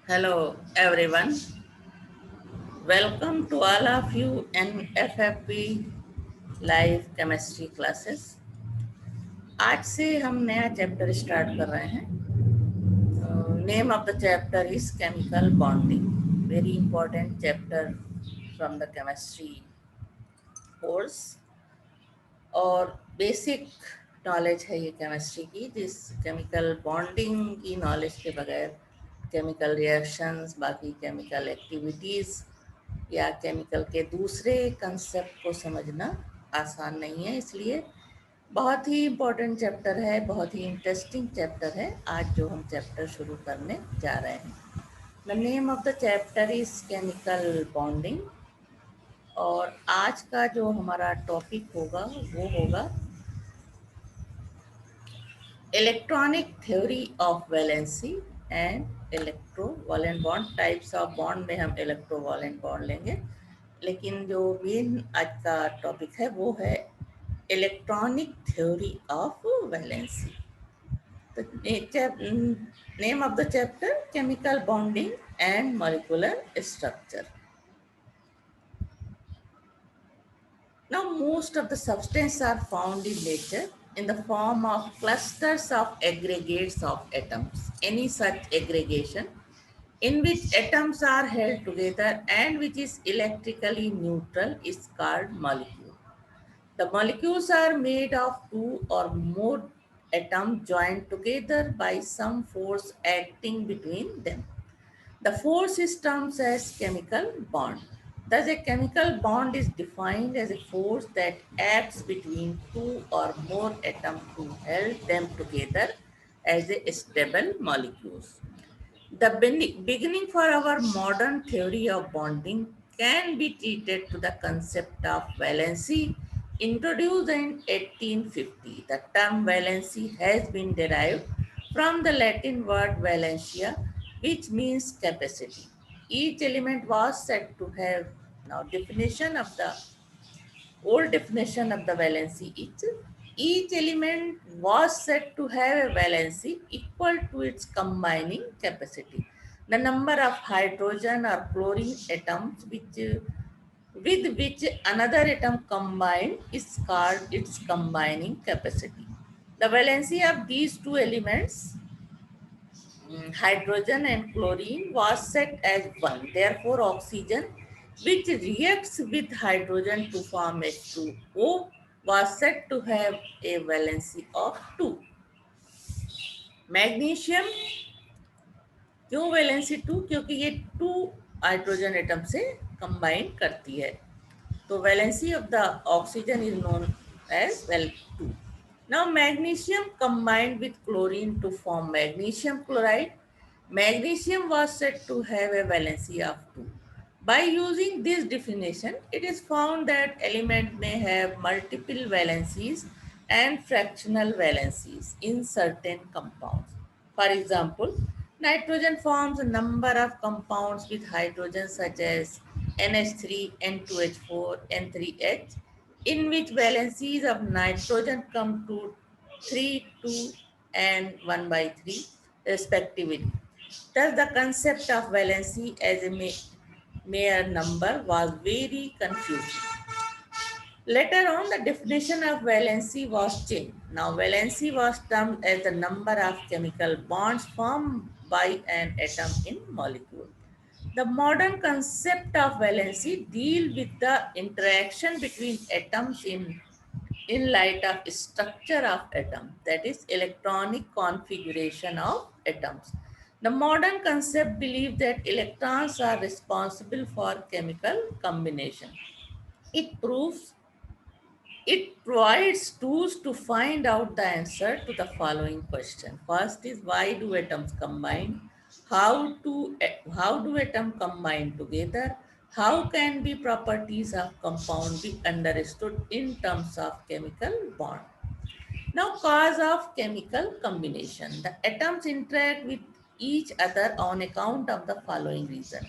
Hello everyone. Welcome to all of you in FFP live chemistry classes. आज से हम नया चैप्टर स्टार्ट कर रहे हैं। Name of the chapter is chemical bonding. Very important chapter from the chemistry course और basic knowledge है ये केमिस्ट्री की, जिस केमिकल बॉन्डिंग की नॉलेज के बगैर केमिकल रिएक्शंस, बाकी केमिकल एक्टिविटीज़ या केमिकल के दूसरे कंसेप्ट को समझना आसान नहीं है। इसलिए बहुत ही इम्पोर्टेंट चैप्टर है, बहुत ही इंटरेस्टिंग चैप्टर है आज जो हम चैप्टर शुरू करने जा रहे हैं। The name of the chapter is chemical bonding और आज का जो हमारा टॉपिक होगा वो होगा electronic theory of valency and electrovalent bond. Types of bond में हम इलेक्ट्रोवैलेंट बॉन्ड लेंगे, लेकिन जो मेन आज का टॉपिक है वो है इलेक्ट्रॉनिक थ्योरी ऑफ वैलेंसी। तो name of the chapter chemical bonding and molecular structure. Now, most of the substances are found in nature in the form of clusters of aggregates of atoms. Any such aggregation in which atoms are held together and which is electrically neutral is called molecule. The molecules are made of two or more atoms joined together by some force acting between them. The force is termed as chemical bond. Thus, a chemical bond is defined as a force that acts between two or more atoms to hold them together as a stable molecules. The beginning for our modern theory of bonding can be treated to the concept of valency introduced in 1850. The term valency has been derived from the Latin word valentia, which means capacity. Each element was said to have now definition of the old definition of the valency is each element was said to have a valency equal to its combining capacity. The number of hydrogen or chlorine atoms with which another atom combined is called its combining capacity. The valency of these two elements, hydrogen and chlorine, was set as 1. Therefore, oxygen, which reacts with hydrogen to form H2O, was said to have a valency of 2. Magnesium क्यों valency 2? क्योंकि ये 2 hydrogen atom से combine करती है, तो valency of the oxygen is known as well 2. Now, magnesium combined with chlorine to form magnesium chloride. Magnesium was said to have a valency of 2. By using this definition, it is found that element may have multiple valencies and fractional valencies in certain compounds. For example, nitrogen forms a number of compounds with hydrogen such as NH3, N2H4, N3H, in which valencies of nitrogen come to 3, 2, and 1 by 3 respectively. Thus, the concept of valency as a mere number was very confusing. Later on, the definition of valency was changed. Now, valency was termed as the number of chemical bonds formed by an atom in molecule. The modern concept of valency deal with the interaction between atoms in light of structure of atom, that is electronic configuration of atoms. The modern concept believes that electrons are responsible for chemical combination. It proves it provides tools to find out the answer to the following question. First is, why do atoms combine? How do atoms combine together? How can the properties of compound be understood in terms of chemical bond? Now, cause of chemical combination. The atoms interact with each other on account of the following reason.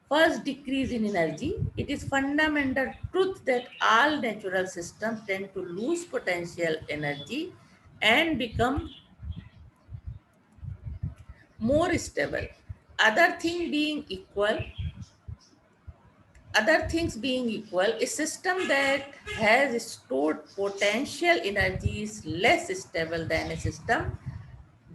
First, decrease in energy. It is fundamental truth that all natural systems tend to lose potential energy and become more stable. Other things being equal, a system that has stored potential energy is less stable than a system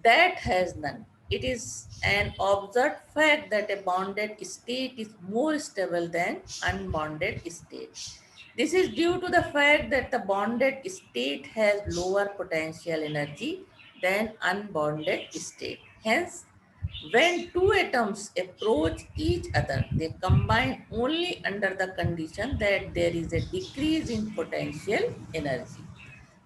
that has none. It is an observed fact that a bonded state is more stable than unbonded state. This is due to the fact that the bonded state has lower potential energy than unbonded state. Hence, when two atoms approach each other, they combine only under the condition that there is a decrease in potential energy.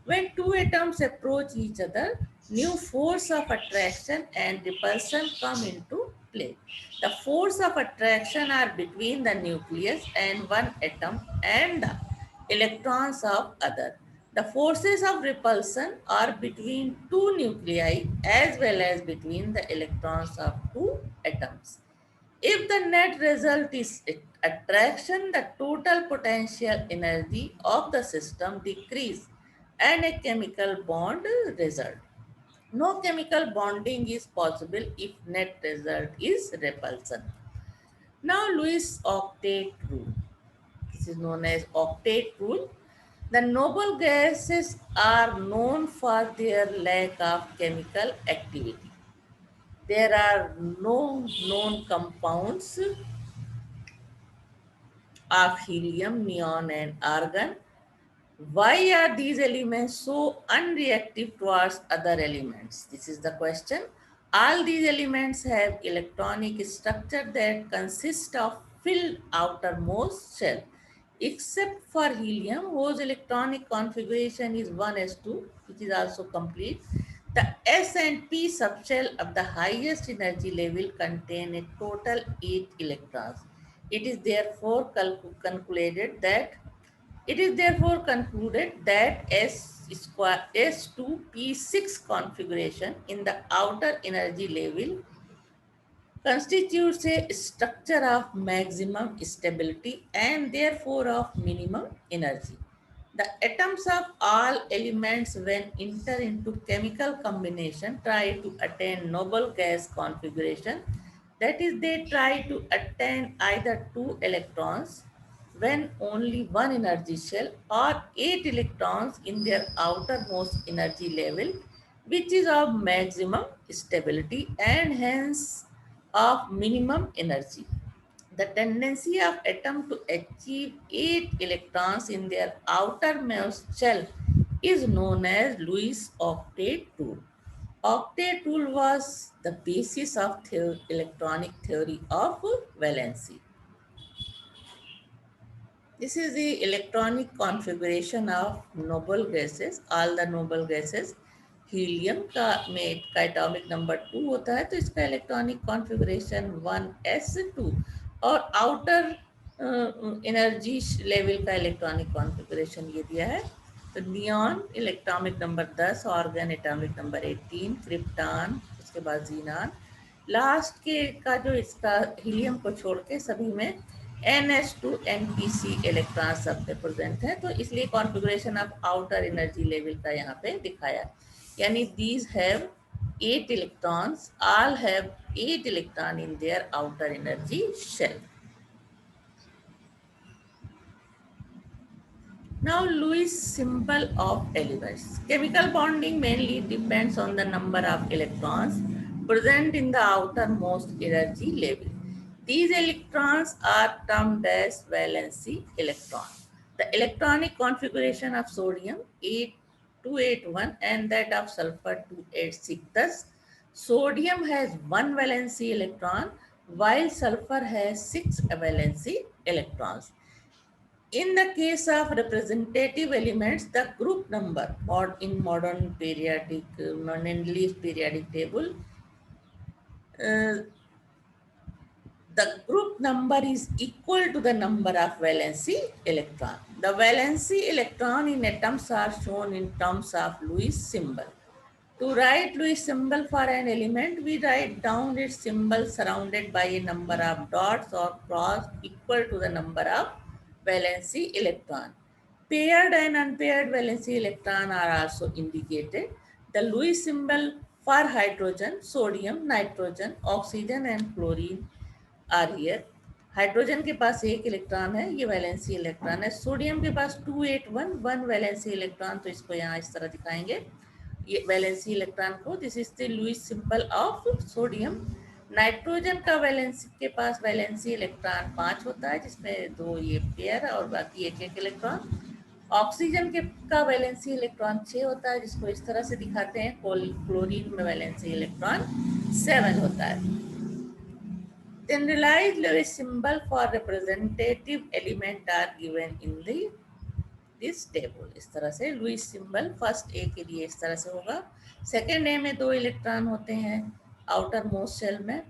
When two atoms approach each other, new force of attraction and repulsion come into play. The force of attraction are between the nucleus and one atom and the electrons of other. The forces of repulsion are between two nuclei as well as between the electrons of two atoms. If the net result is attraction, the total potential energy of the system decrease and a chemical bond result. No chemical bonding is possible if net result is repulsion. Now Lewis octet rule. This is known as octet rule. The noble gases are known for their lack of chemical activity. There are no known compounds of helium, neon, and argon. Why are these elements so unreactive towards other elements? This is the question. All these elements have electronic structure that consist of filled outermost shell, except for helium, whose electronic configuration is 1s2, which is also complete. The S and P subshell of the highest energy level contain a total 8 electrons. It is therefore concluded that S2P6 configuration in the outer energy level constitutes a structure of maximum stability and therefore of minimum energy. The atoms of all elements, when enter into chemical combination, try to attain noble gas configuration. That is, they try to attain either two electrons when only one energy shell or eight electrons in their outermost energy level, which is of maximum stability and hence of minimum energy. The tendency of atom to achieve 8 electrons in their outermost shell is known as Lewis octet rule. Octet rule was the basis of electronic theory of valency. This is the electronic configuration of noble gases. All the noble gases, helium का में का atomic number 2 होता है, तो इसका electronic configuration 1s2 और outer energy level का electronic configuration ये दिया है. तो neon electronic number 10, organ atomic number 18, krypton, उसके बाद जीनान, लास्ट के का जो इसका हीलियम को छोड़ के सभी में NH2 NPC इलेक्ट्रॉन सब पे प्रेजेंट है, तो इसलिए configuration of outer energy level का यहाँ पे दिखाया. Yani these have 8 electrons, all have 8 electrons in their outer energy shell. Now Lewis symbol of elements. Chemical bonding mainly depends on the number of electrons present in the outermost energy level. These electrons are termed as valency electrons. The electronic configuration of sodium 8281 and that of sulfur 286. Thus, sodium has 1 valency electron while sulfur has 6 valency electrons. In the case of representative elements, the group number in modern periodic, Mendeleev periodic table, the group number is equal to the number of valency electron. The valency electron in atoms are shown in terms of Lewis symbol. To write Lewis symbol for an element, we write down its symbol surrounded by a number of dots or cross equal to the number of valency electron. Paired and unpaired valency electron are also indicated. The Lewis symbol For hydrogen, sodium, nitrogen, oxygen and chlorine are here. Hydrogen के पास एक electron है, ये valency electron है. Sodium के पास 281 one valency electron, तो इसको यहाँ इस तरह दिखाएंगे ये वैलेंसी इलेक्ट्रॉन को. This is the Lewis symbol of sodium. Nitrogen का वैलेंसी के पास वैलेंसी इलेक्ट्रॉन 5 होता है, जिसमें 2 ये पेयर और बाकी एक एक इलेक्ट्रॉन. ऑक्सीजन के का वैलेंसी इलेक्ट्रॉन 6 होता है, जिसको इस तरह से दिखाते हैं. क्लोरीन में वैलेंसी इलेक्ट्रॉन 7 होता है. Generalized Lewis symbol for representative element are given in the this table. इस तरह से लुईस सिंबल फर्स्ट ए के लिए इस तरह से होगा. सेकेंड ए में 2 इलेक्ट्रॉन होते हैं आउटर मोस्ट शेल में,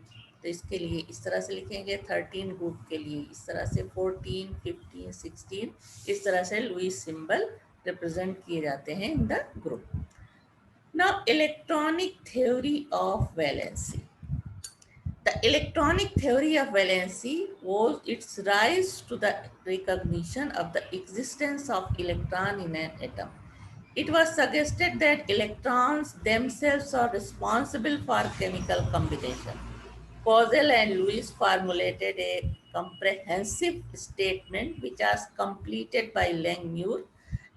तो इसके लिए इस तरह से लिखेंगे. 13 ग्रुप के लिए इस तरह से 14, 15, 16 इस तरह से लुईस सिंबल रिप्रेजेंट किए जाते हैं in the group. Now electronic theory of valency. The electronic theory of valency owes its rise to the recognition of the existence of electron in an atom. It was suggested that electrons themselves are responsible for chemical combination. Kozel and Lewis formulated a comprehensive statement which was completed by Langmuir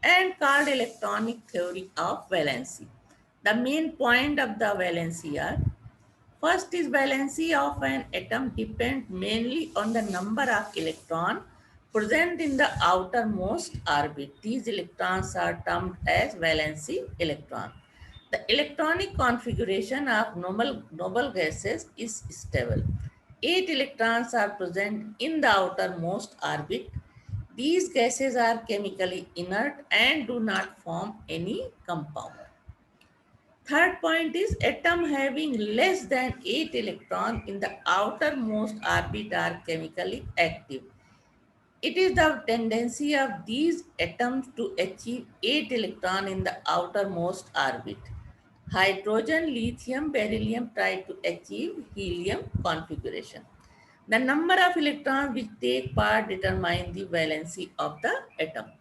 and called electronic theory of valency. The main point of the valency are: first is valency of an atom depends mainly on the number of electrons present in the outermost orbit. These electrons are termed as valency electrons. The electronic configuration of noble gases is stable. 8 electrons are present in the outermost orbit. These gases are chemically inert and do not form any compound. Third point is atom having less than 8 electrons in the outermost orbit are chemically active. It is the tendency of these atoms to achieve 8 electrons in the outermost orbit. Hydrogen, lithium, beryllium try to achieve helium configuration. The number of electrons which take part determine the valency of the atom.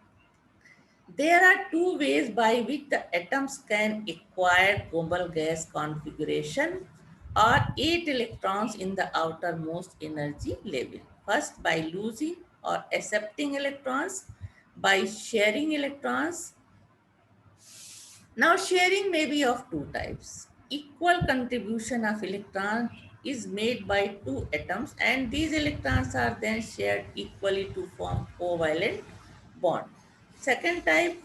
There are 2 ways by which the atoms can acquire noble gas configuration or 8 electrons in the outermost energy level. First, by losing or accepting electrons, by sharing electrons. Now, sharing may be of 2 types. Equal contribution of electrons is made by 2 atoms, and these electrons are then shared equally to form covalent bond. Second type,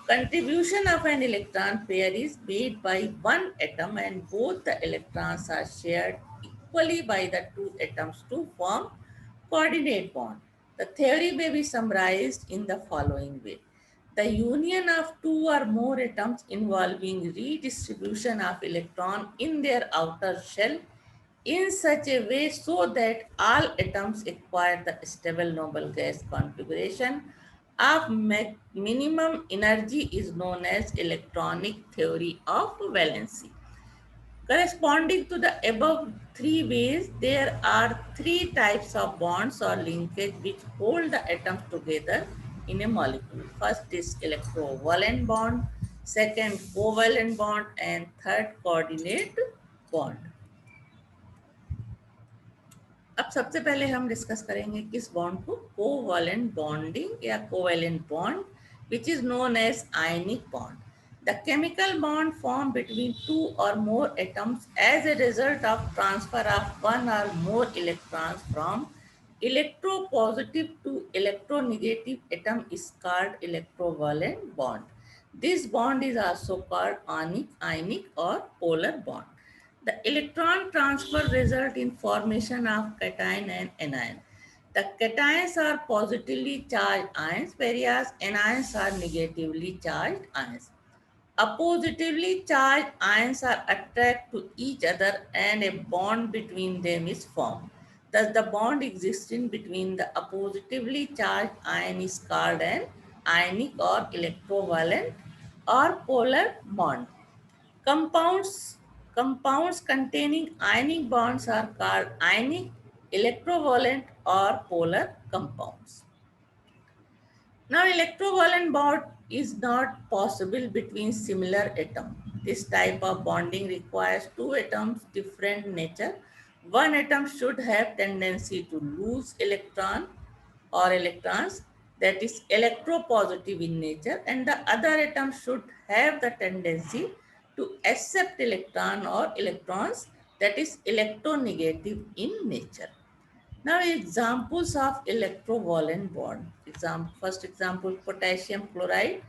contribution of an electron pair is made by 1 atom and both the electrons are shared equally by the 2 atoms to form coordinate bond. The theory may be summarized in the following way. The union of 2 or more atoms involving redistribution of electron in their outer shell in such a way so that all atoms acquire the stable noble gas configuration of minimum energy is known as electronic theory of valency. Corresponding to the above 3 ways, there are 3 types of bonds or linkage which hold the atoms together in a molecule. First is electrovalent bond, second covalent bond, and third coordinate bond. अब सबसे पहले हम discuss करेंगे किस bond को, covalent bonding या covalent bond, which is known as ionic bond. The chemical bond formed between 2 or more atoms as a result of transfer of 1 or more electrons from electropositive to electronegative atom is called electrovalent bond. This bond is also called ionic or polar bond. The electron transfer result in formation of cation and anion. The cations are positively charged ions, whereas anions are negatively charged ions. Oppositively charged ions are attracted to each other and a bond between them is formed. Thus, the bond existing between the oppositively charged ion is called an ionic or electrovalent or polar bond. Compounds containing ionic bonds are called ionic, electrovalent, or polar compounds. Now, electrovalent bond is not possible between similar atoms. This type of bonding requires two atoms different nature. One atom should have tendency to lose electron or electrons, that is electropositive in nature, and the other atom should have the tendency to accept electron or electrons, that is electronegative in nature. Now examples of electrovalent bond. First example, potassium chloride.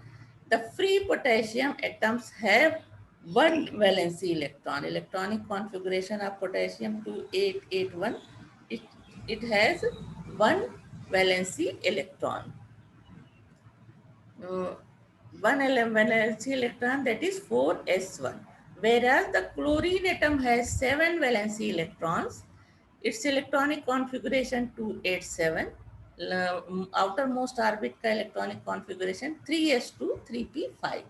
The free potassium atoms have one valency electron. Electronic configuration of potassium 2881. It, it has one valency electron. Uh, valency electron, that is 4s1. Whereas the chlorine atom has 7 valency electrons. Its electronic configuration 287. Outermost orbit का electronic configuration 3s2 3p5.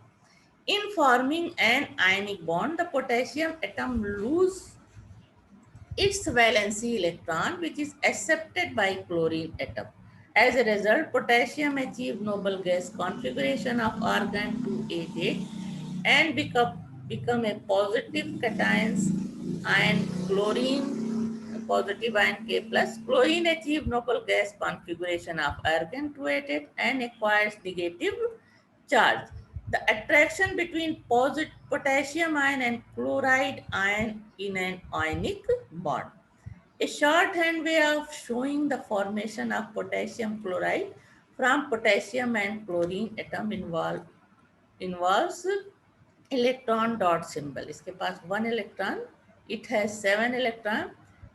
In forming an ionic bond, the potassium atom loses its valency electron, which is accepted by chlorine atom. As a result, potassium achieves noble gas configuration of argon 288 and become a positive cations ion chlorine, positive ion K plus. Chlorine achieves noble gas configuration of argon 288 and acquires negative charge. The attraction between potassium ion and chloride ion in an ionic bond. A shorthand way of showing the formation of potassium chloride from potassium and chlorine atom involves electron dot symbol. इसके पास one electron, it has 7 electron.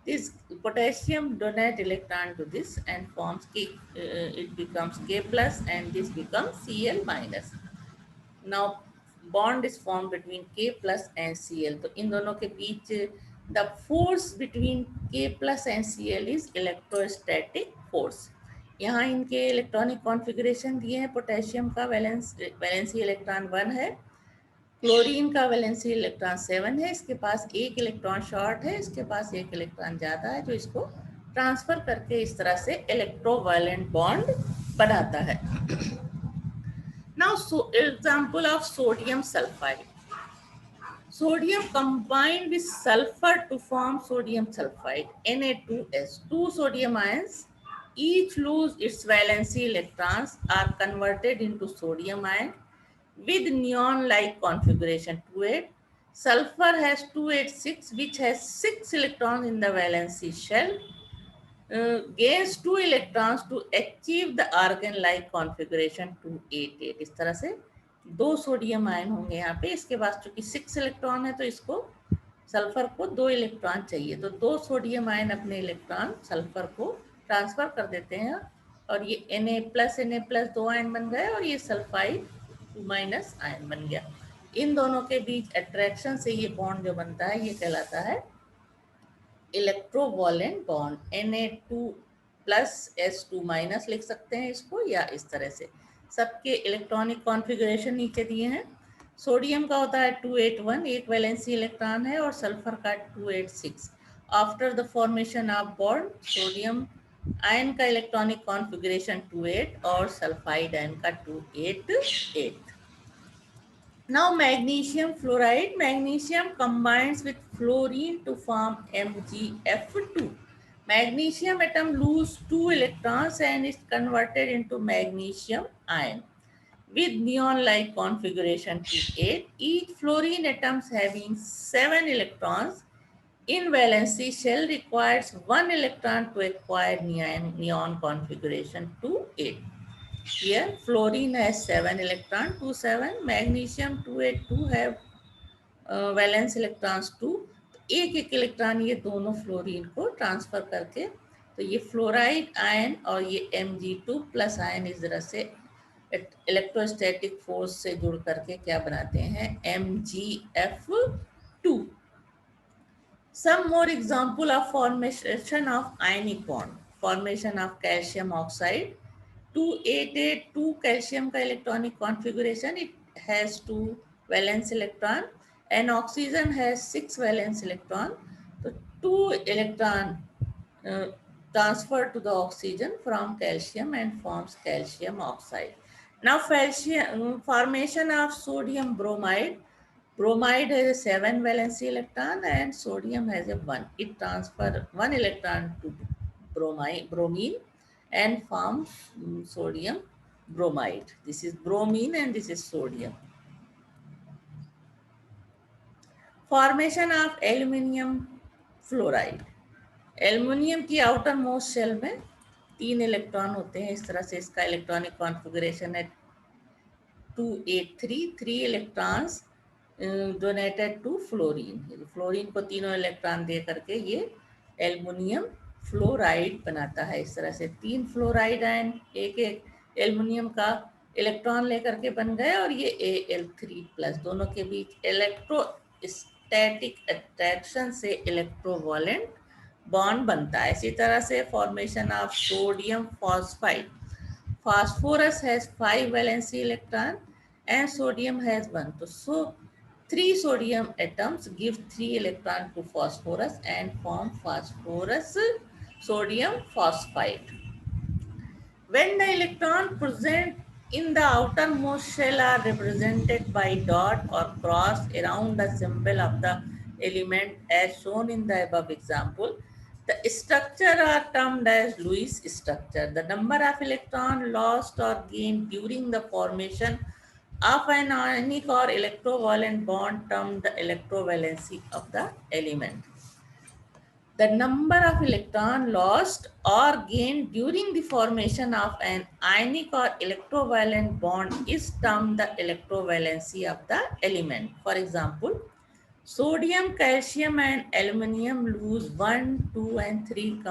This potassium donate electron to this and forms K. It becomes K plus and this becomes Cl minus. Now bond is formed between K plus and Cl. तो इन दोनों के बीच the force between K plus and Cl is electrostatic force. यहाँ इनके electronic configuration दिए हैं. Potassium का valency electron 1 है, chlorine का वैलेंसी इलेक्ट्रॉन 7 है. इसके पास एक इलेक्ट्रॉन शॉर्ट है, इसके पास एक इलेक्ट्रॉन ज़्यादा है, जो इसको ट्रांसफर करके इस तरह से इलेक्ट्रोवायलेंट बॉन्ड बनाता है. Now, example of sodium sulfide. Sodium combined with sulfur to form sodium sulfide, Na2S. Two sodium ions, each lose its valency electrons, are converted into sodium ion with neon-like configuration 28. Sulfur has 286, which has 6 electrons in the valency shell. Gains 2 electrons to achieve the argon like configuration 288. इस तरह से दो sodium ion होंगे यहाँ पे. इसके पास चूंकि 6 electron है तो इसको सल्फर को 2 इलेक्ट्रॉन चाहिए, तो 2 सोडियम आयन अपने इलेक्ट्रॉन सल्फर को ट्रांसफर कर देते हैं और ये Na+ दो आयन बन गए और ये सल्फाइड 2- आयन बन गया. इन दोनों के बीच अट्रैक्शन से ये बॉन्ड जो बनता है ये कहलाता है इलेक्ट्रोवॉलेंट बॉन्ड. Na2+S2- लिख सकते हैं इसको, या इस तरह से. सबके इलेक्ट्रॉनिक कॉन्फ़िगरेशन नीचे दिए हैं. सोडियम का होता है 281, एक वैलेंसी इलेक्ट्रॉन है, और सल्फर का 286. After the formation of bond, sodium ion का इलेक्ट्रॉनिक कॉन्फ़िगरेशन 28 और सल्फाइड आयन का 288. Now magnesium fluoride. Magnesium combines with fluorine to form MgF2. Magnesium atom lose 2 electrons and is converted into magnesium ion with neon-like configuration T8. Each fluorine atoms having 7 electrons in valency shell requires 1 electron to acquire neon configuration 2-8. Here fluorine has 7 electron, 2-7. Magnesium 2-8-2 have valence electrons 2. तो एक एक electron ये दोनों fluorine को transfer करके, तो ये fluoride ion और ये Mg2+ आयन इस तरह से इलेक्ट्रोस्टैटिक फोर्स से जुड़ करके क्या बनाते हैं, MgF2. Some more example of formation of ionic bond. Formation of calcium oxide. 2882 calcium का electronic configuration, it has 2 valence electron and oxygen has 6 valence electron. तो 2 electron transfer to the oxygen from calcium and forms calcium oxide. Now formation of sodium bromide. Bromide has a 7 valency electron and sodium has a 1. It transfers 1 electron to bromine and forms sodium bromide. This is bromine and this is sodium. Formation of aluminium fluoride. Aluminium की outer most shell में 3 electron होते हैं. इस तरह से इसका electronic configuration है 283. 3 electrons donated to fluorine. Fluorine को तीनों इलेक्ट्रॉन दे करके ये एल्युमिनियम फ्लोराइड बनाता है. इस तरह से 3 फ्लोराइड आयन एक एक एल्युमिनियम का इलेक्ट्रॉन लेकर के बन गए और ये Al3+ दोनों के बीच इलेक्ट्रोस्टैटिक अट्रैक्शन से इलेक्ट्रोवॉलेंट बॉन्ड बनता है. इसी तरह से formation of sodium phosphide. Phosphorus has 5 valency electron and sodium has 1. So 3 sodium atoms give 3 electron to phosphorus and form phosphorus sodium phosphide. When the electron present in the outermost shell are represented by dot or cross around the symbol of the element as shown in the above example, the structure are termed as Lewis structure. The number of electron lost or gained during the formation of an ionic or electrovalent bond termed the electrovalency of the element. The number of electron lost or gained during the formation of an ionic or electrovalent bond is termed the electrovalency of the element. For example, sodium, calcium and aluminium lose 1, 2 and 3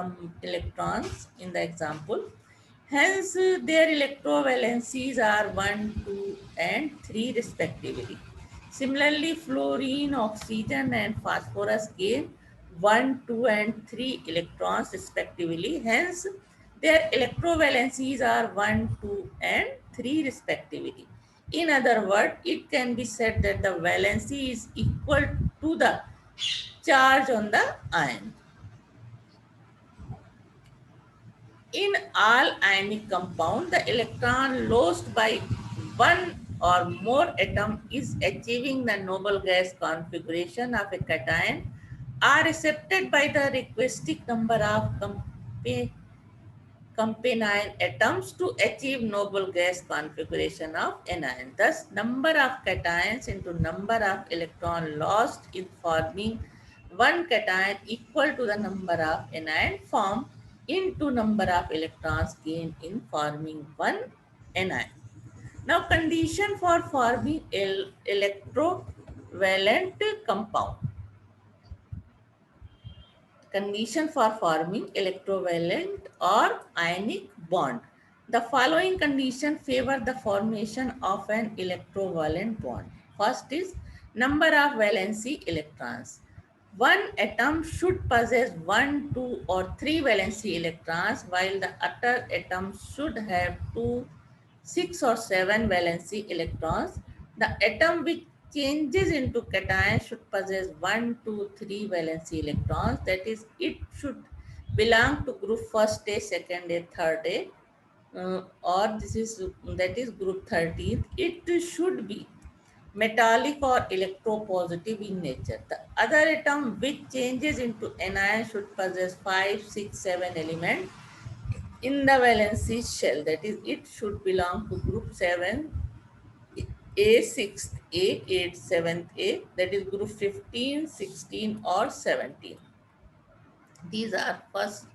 electrons in the example. Hence, their electrovalencies are 1, 2 and 3 respectively. Similarly, fluorine, oxygen and phosphorus gain 1, 2 and 3 electrons respectively. Hence, their electrovalencies are 1, 2 and 3 respectively. In other words, it can be said that the valency is equal to the charge on the ion. In all ionic compound, the electron lost by one or more atom is achieving the noble gas configuration of a cation are accepted by the requisite number of companion atoms to achieve noble gas configuration of anion. Thus, number of cations into number of electron lost in forming one cation equal to the number of anion formed into number of electrons gained in forming one anion. Now, condition for forming electrovalent compound. Condition for forming electrovalent or ionic bond. The following condition favor the formation of an electrovalent bond. First is number of valency electrons. One atom should possess 1, 2 or 3 valency electrons while the other atom should have 2, 6 or 7 valency electrons. The atom which changes into cation should possess 1, 2, 3 valency electrons. That is, it should belong to group first A, second A, third A, or that is group 13th. It should be metallic or electropositive in nature. The other atom which changes into anion should possess 5, 6, 7 elements in the valency shell. That is, it should belong to group 7 A, 6th A, 8th, 7th A, that is group 15, 16 or 17. These are first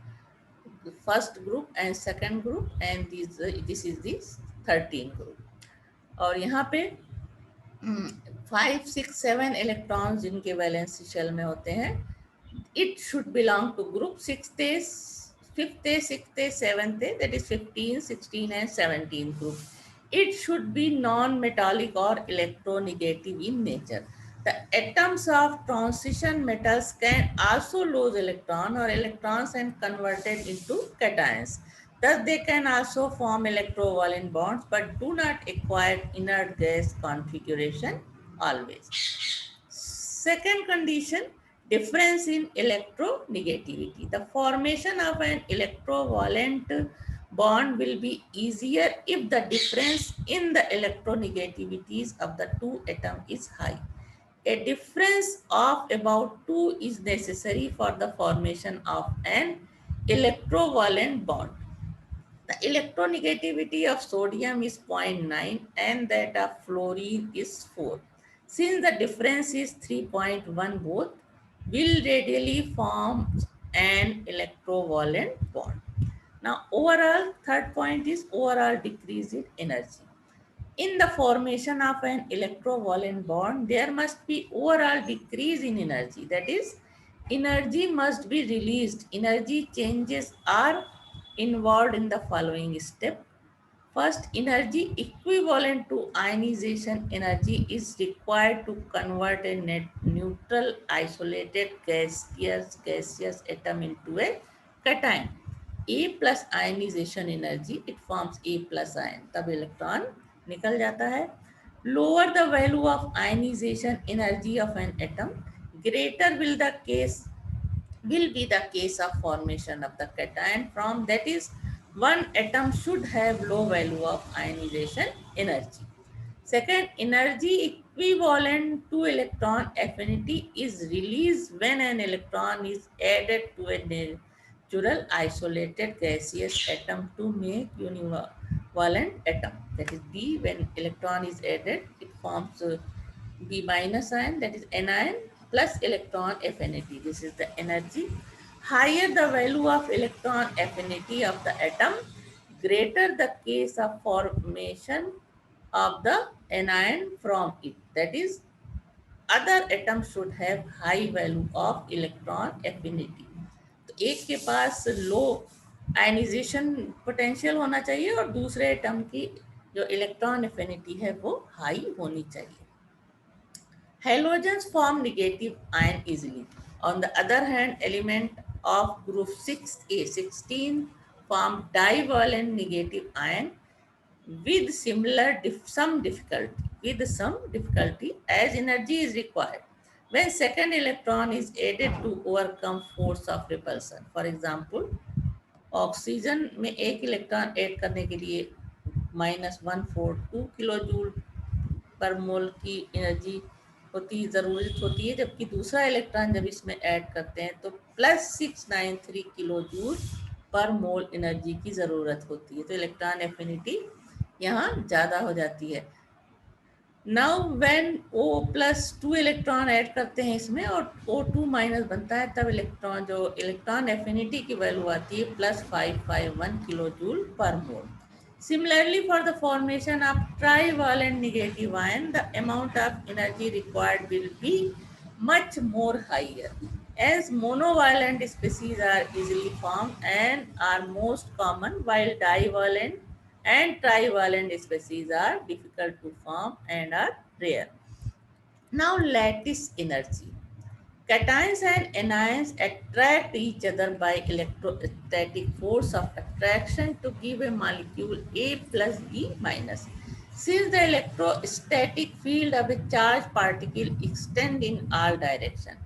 group and second group, and this is the 13th group. और यहाँ पे 5, 6, 7 electrons जिनके valency shell में होते हैं, it should belong to group 6th A, 5th A, 6th A, 7th A, that is 15, 16 and 17 group. It should be non-metallic or electronegative in nature. The atoms of transition metals can also lose electron or electrons and converted into cations. Thus, they can also form electrovalent bonds but do not acquire inert gas configuration always. Second condition, difference in electronegativity. The formation of an electrovalent bond will be easier if the difference in the electronegativities of the two atoms is high. A difference of about 2 is necessary for the formation of an electrovalent bond. The electronegativity of sodium is 0.9 and that of fluorine is 4. Since the difference is 3.1, both will readily form an electrovalent bond. Now, overall, third point is overall decrease in energy. In the formation of an electrovalent bond, there must be overall decrease in energy. That is, energy must be released. Energy changes are involved in the following step. First, energy equivalent to ionization energy is required to convert a neutral isolated gaseous atom into a cation. A plus ionization energy, it forms A plus ion. तब electron निकल जाता है. Lower the value of ionization energy of an atom, greater will be the case of formation of the cation. From that is, one atom should have low value of ionization energy. Second, energy equivalent to electron affinity is released when an electron is added to a natural isolated gaseous atom to make univalent atom. That is B. When electron is added, it forms B minus ion, that is anion plus electron affinity. This is the energy. Higher the value of electron affinity of the atom, greater the case of formation of the anion from it. That is, other atoms should have high value of electron affinity. तो एक के पास लो ionization potential होना चाहिए और दूसरे atom की जो electron affinity है वो हाई होनी चाहिए. Halogens form negative ion easily. On the other hand, element of group 6A16 form divalent negative ion with some difficulty as energy is required when second electron is added to overcome force of repulsion. For example, oxygen में एक electron add करने के लिए -142 kilo joule पर मोल की energy ज़रूरत होती है, जबकि दूसरा इलेक्ट्रॉन जब इसमें ऐड करते हैं तो +693 किलो जूल पर मोल एनर्जी की ज़रूरत होती है. तो इलेक्ट्रॉन एफिनिटी यहाँ ज़्यादा हो जाती है. Now when O plus 2 electron add करते हैं इसमें और O2 माइनस बनता है, तब इलेक्ट्रॉन एफिनिटी की वैल्यू आती है +551 किलो जूल पर मोल. Similarly, for the formation of trivalent negative ion, the amount of energy required will be much more higher, as monovalent species are easily formed and are most common, while divalent and trivalent species are difficult to form and are rare. Now, lattice energy. Cations and anions attract each other by electrostatic force of attraction to give a molecule A plus B minus. Since the electrostatic field of a charged particle extends in all directions,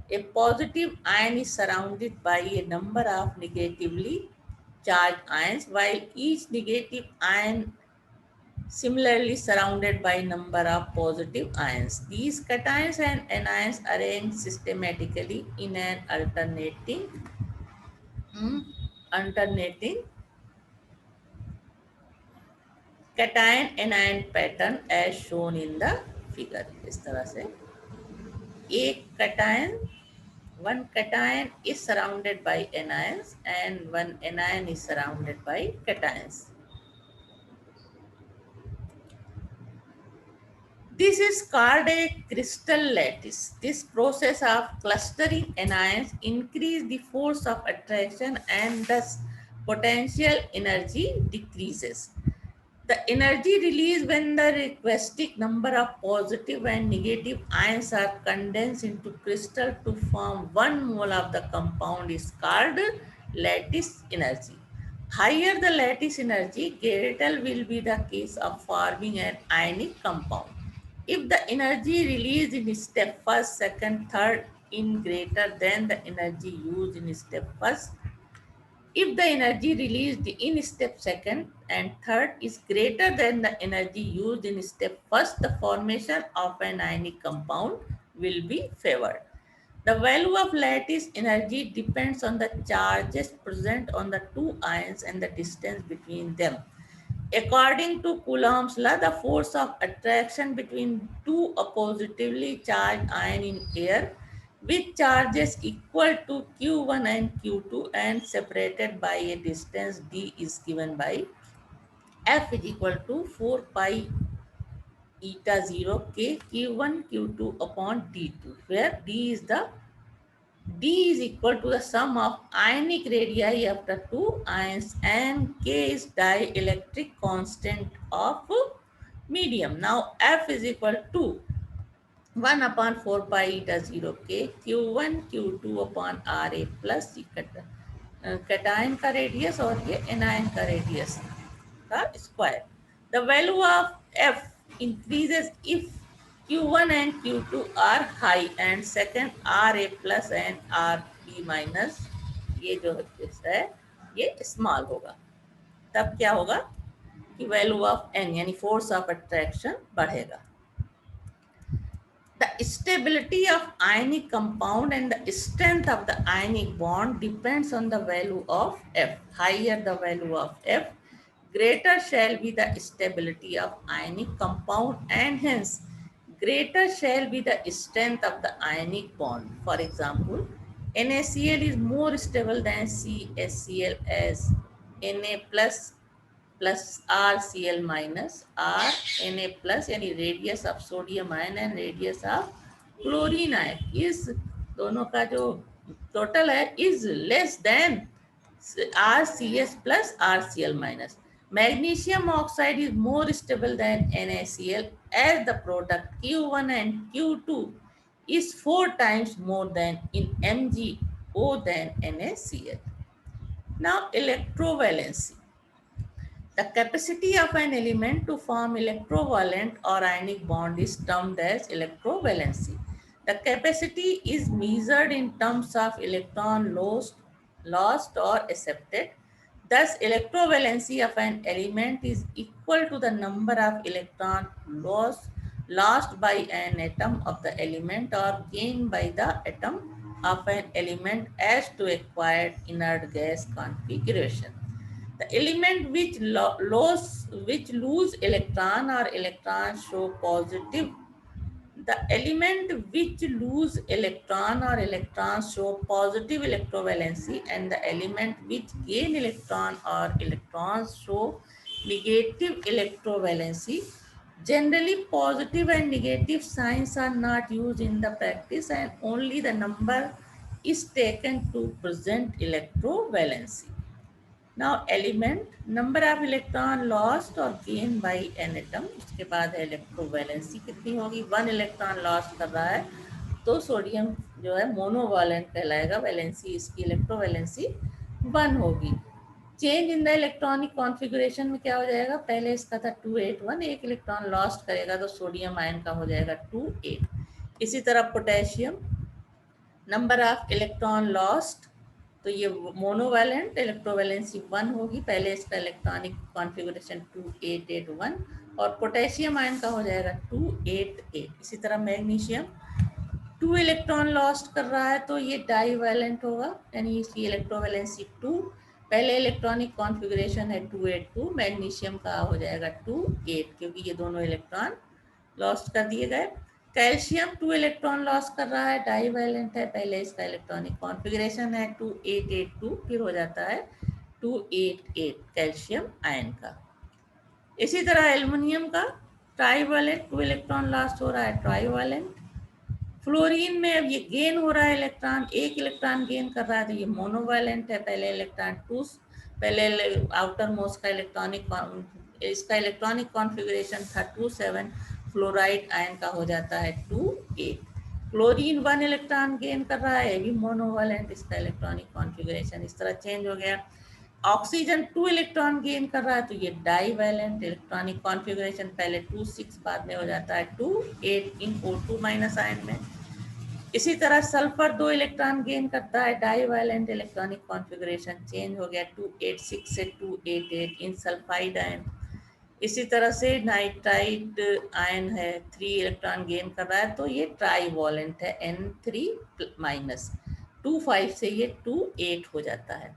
a positive ion is surrounded by a number of negatively charged ions, while each negative ion similarly surrounded by number of positive ions. These cations and anions arrange systematically in an alternating cation-anion pattern as shown in the figure. इस तरह से one cation is surrounded by anions and one anion is surrounded by cations. This is called a crystal lattice. This process of clustering anions increases the force of attraction and thus potential energy decreases. The energy released when the requisite number of positive and negative ions are condensed into crystal to form 1 mole of the compound is called lattice energy. Higher the lattice energy, greater will be the case of forming an ionic compound. If the energy released in step first, second, third is greater than the energy used in step first, if the energy released in step second and third is greater than the energy used in step first, the formation of an ionic compound will be favored. The value of lattice energy depends on the charges present on the two ions and the distance between them. According to Coulomb's law, the force of attraction between two oppositively charged ions in air with charges equal to Q1 and Q2 and separated by a distance d is given by F is equal to 4 pi eta 0 k q1 q2 upon t2, where d is equal to the sum of ionic radii of the two ions and k is dielectric constant of medium. Now F is equal to 1 upon 4 pi eta 0 k q1 q2 upon ra plus cation का radius और ये anion का radius का square. The value of F increases if Q1 and Q2 are high and second RA plus and RB minus ये जो है ये small होगा. तब क्या होगा कि वैल्यू ऑफ N यानी फोर्स ऑफ अट्रैक्शन बढ़ेगा. The stability of ionic compound and the strength of the ionic bond depends on the value of F. Higher the value of F, greater shall be the stability of ionic compound and hence greater shall be the strength of the ionic bond. For example, NaCl is more stable than CaCl as Na plus RCl minus Na plus यानी radius of sodium ion and radius of chlorine ion इस दोनों का जो total है is less than RCS plus RCl minus. Magnesium oxide is more stable than NaCl as the product Q1 and Q2 is 4 times more than in MgO than NaCl. Now electrovalency. The capacity of an element to form electrovalent or ionic bond is termed as electrovalency. The capacity is measured in terms of electron lost or accepted. Thus, electrovalency of an element is equal to the number of electrons lost by an atom of the element or gained by the atom of an element as to acquired inert gas configuration. The element which lose electron or electrons show positive. The element which lose electron or electrons show positive electrovalency, and the element which gain electron or electrons show negative electrovalency. Generally, positive and negative signs are not used in the practice, and only the number is taken to present electrovalency. Now element, number of electron lost or gained by an atom. उसके बाद है electrovalency कितनी होगी. 1 electron lost कर रहा है तो sodium जो है मोनोवैलेंट कहलाएगा. वैलेंसी इसकी इलेक्ट्रोवैलेंसी 1 होगी. Change in the electronic configuration में क्या हो जाएगा. पहले इसका था 281, एक इलेक्ट्रॉन लॉस्ट करेगा तो सोडियम आयन का हो जाएगा 28. इसी तरह potassium, number of electron lost तो ये मोनोवैलेंट इलेक्ट्रोवैलेंसी 1 होगी. पहले इसका इलेक्ट्रॉनिक कॉन्फ़िगरेशन 2881 और पोटेशियम आयन का हो जाएगा 288. इसी तरह मैग्नीशियम 2 इलेक्ट्रॉन लॉस्ट कर रहा है तो ये डाईवैलेंट होगा यानी इसकी इलेक्ट्रोवैलेंसी 2. पहले इलेक्ट्रॉनिक कॉन्फ़िगरेशन है 282, मैग्नीशियम का हो जाएगा 28 क्योंकि ये दोनों इलेक्ट्रॉन लॉस्ट कर दिए गए. कैल्शियम 2 इलेक्ट्रॉन लॉस कर रहा है, डाईवैलेंट है. पहले इसका इलेक्ट्रॉनिक कॉन्फ़िगरेशन है 2882, फिर हो जाता है 288 कैल्शियम आयन का. इसी तरह एल्युमिनियम का ट्राईवैलेंट 2 इलेक्ट्रॉन लॉस्ट हो रहा है, ट्राईवैलेंट. फ्लोरीन में अब ये गेन हो रहा है इलेक्ट्रॉन, 1 इलेक्ट्रॉन गेन कर रहा है तो ये मोनोवैलेंट है. पहले इलेक्ट्रॉन 2, पहले आउटर मोस्ट का इसका इलेक्ट्रॉनिक कॉन्फ़िगरेशन था 27, फ्लोराइड आयन का हो जाता है 28. क्लोरीन 1 इलेक्ट्रॉन गेन कर रहा है, ये भी मोनोवैलेंट. इसका इलेक्ट्रॉनिक कॉन्फ़िगरेशन इस तरह चेंज हो गया. ऑक्सीजन 2 इलेक्ट्रॉन गेन कर रहा है तो ये डाईवैलेंट. इलेक्ट्रॉनिक कॉन्फ़िगरेशन पहले 26 बाद में हो जाता है 28 इन O2 माइनस आयन में. इसी तरह सल्फर 2 इलेक्ट्रॉन गेन करता है, डाईवैलेंट. इलेक्ट्रॉनिक कॉन्फ़िगरेशन चेंज हो गया 286 से 288 इन सल्फाइड आयन. इसी तरह से नाइट्राइड आयन है, 3 इलेक्ट्रॉन गेन कर रहा है, तो ये ट्राईवॉलेंट है, N3 माइनस, 2 5 से ये 2 8 हो जाता है।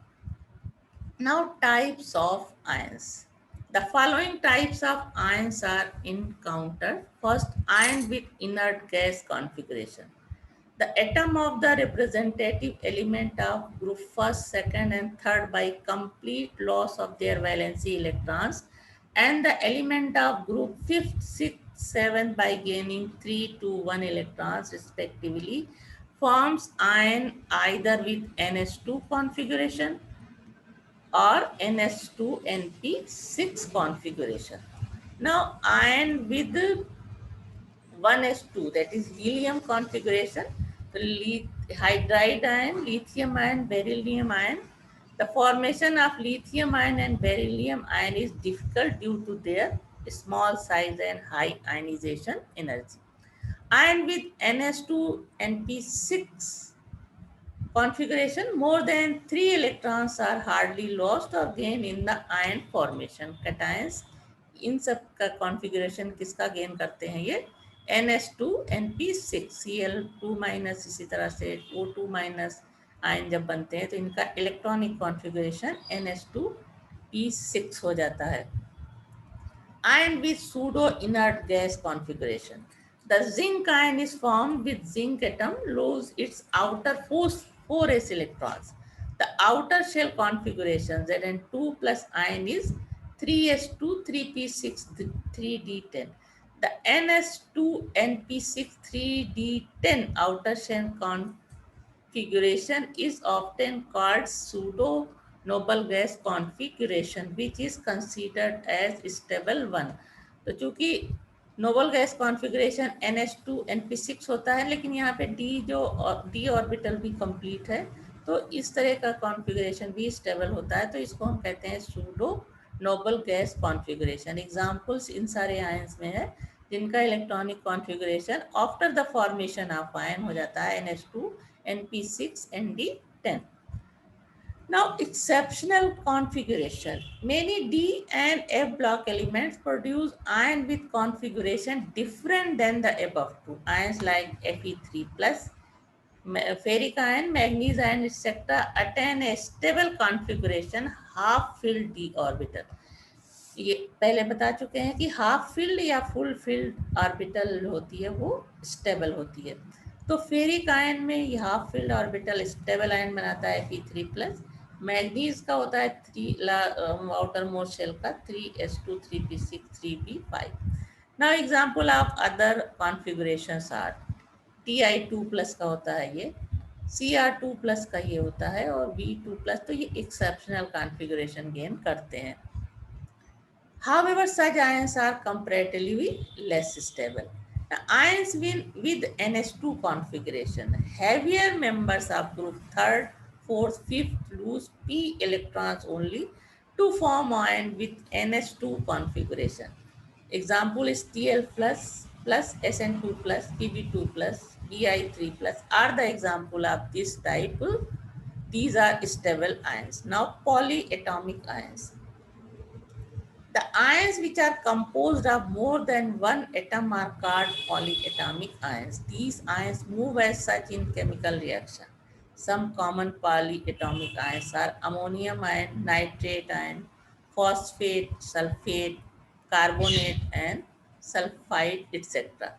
Now types of ions. The following types of ions are encountered. First, ion with inert gas configuration. The atom of the representative element of group first, second and third by complete loss of their valency electrons, and the element of group fifth, sixth, seventh by gaining 3 to 1 electrons respectively, forms ion either with NH2 configuration or NH2NP6 configuration. Now ion with 1s2, that is helium configuration, the hydride ion, lithium ion, beryllium ion. The formation of lithium ion and beryllium ion is difficult due to their small size and high ionization energy. Ion with NS2NP6 configuration, more than 3 electrons are hardly lost or gained in the ion formation. Cations इन सब का configuration किसका gain करते हैं, ये NH2NP6, Cl2 minus, इसी तरह से O2 minus ion जब बनते हैं तो इनका इलेक्ट्रॉनिक कॉन्फ़िगरेशन NH2P6 हो जाता है. Ion with pseudo inert gas configuration. The zinc ion is formed with zinc atom lose its outer 4s electrons. The outer shell configuration Zn2 plus ion is 3s2 3p6 3d10. The ns2 np6 3d10 outer shell configuration is often called pseudo noble gas configuration which is considered as stable one. तो चूंकि noble gas configuration NH2NP6 होता है, लेकिन यहाँ पे D orbital भी complete है, तो इस तरह का कॉन्फ़िगरेशन भी स्टेबल होता है, तो इसको हम कहते हैं pseudo noble gas configuration. Examples इन सारे आयंस में है जिनका electronic configuration after the formation of ion हो जाता है NH2NP6 ND10. Now, exceptional configuration. Many D and F block elements produce ion with configuration different than the above two. Ions like Fe3 plus, ferric ion, magnesium ion, etc. attain a stable configuration half-filled d orbital. ये पहले बता चुके हैं कि half field या full filled orbital होती है वो स्टेबल होती है. तो फेरिक आयन में ये half filled orbital stable ion बनाता है P3 प्लस. मैग्नीज का होता है 3 आउटर मोस्ट शेल का 3s2 3p6 3p5. Now example of other configurations are Ti2 plus का होता है ये, Cr2 प्लस का ये होता है और V2 प्लस. तो ये एक्सेप्शनल कॉन्फ़िगरेशन गेन करते हैं. However, such ions are comparatively less stable. Now, ions with NH2 configuration, heavier members of group 3rd, 4th, 5th lose p electrons only to form ion with NH2 configuration. Example is Tl plus Sn2 plus Pb2 plus Bi3 plus are the example of this type. These are stable ions. Now, polyatomic ions. The ions which are composed of more than one atom are called polyatomic ions. These ions move as such in chemical reaction. Some common polyatomic ions are ammonium ion, nitrate ion, phosphate, sulfate, carbonate and sulfide, etc.